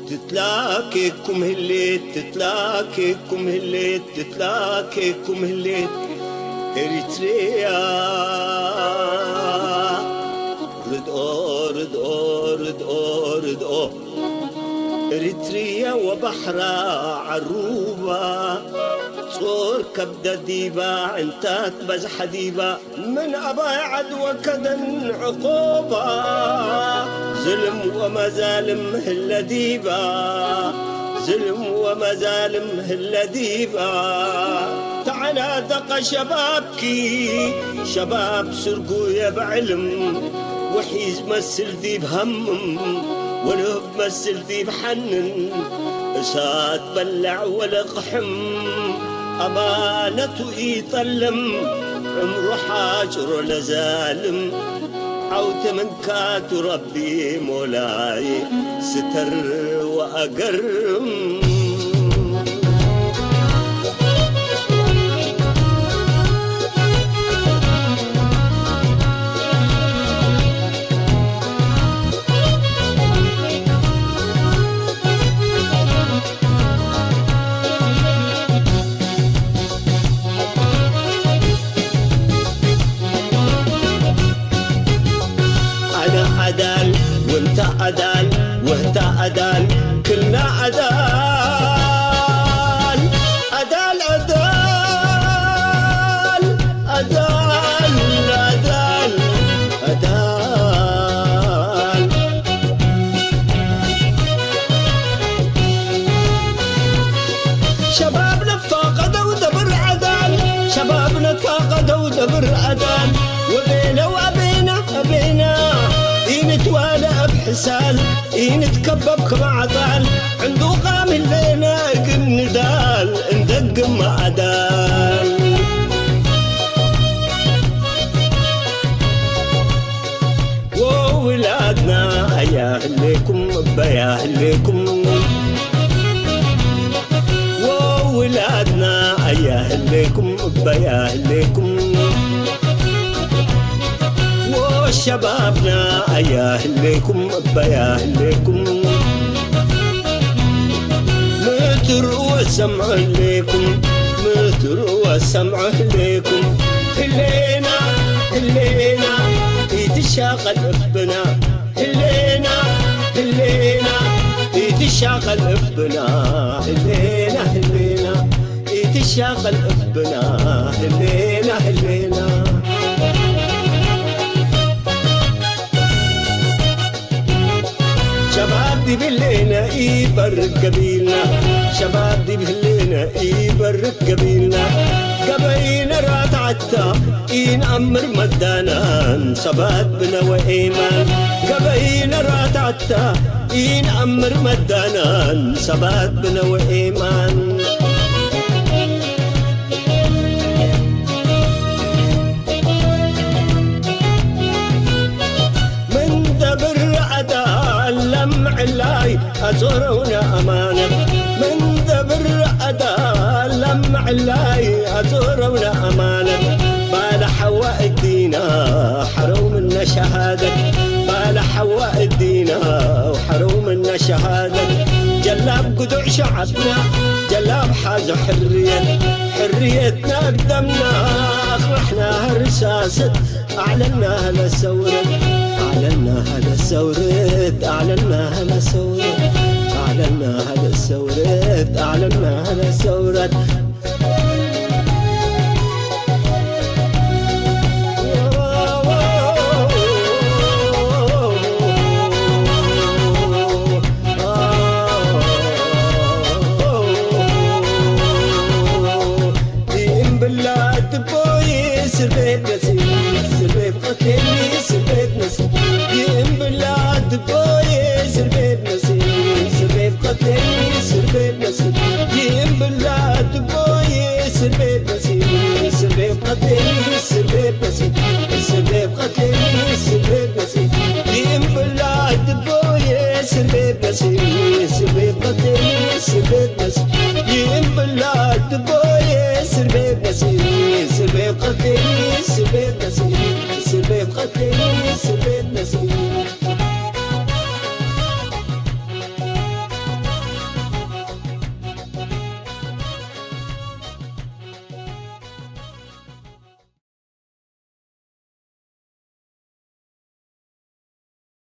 تتلاكيكم هليت تتلاكيكم هليت تتلاكيكم هليت إريتريا ردو ردو ردو ردو إريتريا وبحرا عروبا صور كبدة ديبا عنتات بزح ديبا من أباي عدوى كدن عقوبة ظلم ومزالم هلا ديبا ظلم ومزالم هلا ديبا تعالى دق شبابكي شباب سرقويا بعلم وحيز مسل ديب هم ولهب مسل ديب حنن إسات بلع ولقحم أمانته يطلم عمره حاجر لزالم عوت من كات ربي مولاي ستر وأقرم أدال وانت أدال وانت أدال كلنا أدال أدال أدال أدال أدال أدال شبابنا فاقدوا ودبر أدال شبابنا فاقدوا ودبر أدال وبينا وأبينا أبينا نتوالى بحسال نتكبب كما عطال عنده قام اللينا قم ندال ندق مع دال وولادنا يا أهلكم بيا أهلكم وولادنا يا أهلكم بيا أهلكم شبابنا يا أهلكم بيا أهلكم متر وسمع لكم متر وسمع لكم هلينا هلينا يتشاغل ابنا هلينا هلينا يتشاغل ابنا هلينا هلينا يتشاغل ابنا هلينا هلينا شباب دي بهلينا يبرك قبيلنا شباب دي بهلينا يبرك قبيلنا قبينا رات عتا ينأمر مدانان صبات بنا وإيمان قبينا رات عتا ينأمر مدانان صبات بنا وإيمان لمع اللاي أزورونا أمانة من ذبر أدا لمع اللاي أزورونا أمانة بالا حواء الدينا حروم منا شهادة بالا حواء الدينا وحروم منا شهادة جلاب قدوع شعبنا جلاب حاز حرية حريتنا قدمنا أخرحناها رساسة أعلناها للثورة أعلناها للثورة أعلناها للثورة أعلناها للثورة أعلناها للثورة دين بالله تبوي سربيت نسيب سربيت قتلني سربيت نسيب دين بالله تبوي سربيت نسيب سربيت قتلني سربيت نسيب دين بالله تبوي سربيت نسيب سربيت قتلني سربيت نسيب سربيت قتلني سربيت نسيب دين بالله تبوي سربيت نسيب سربيت قتلني سربيت نسيب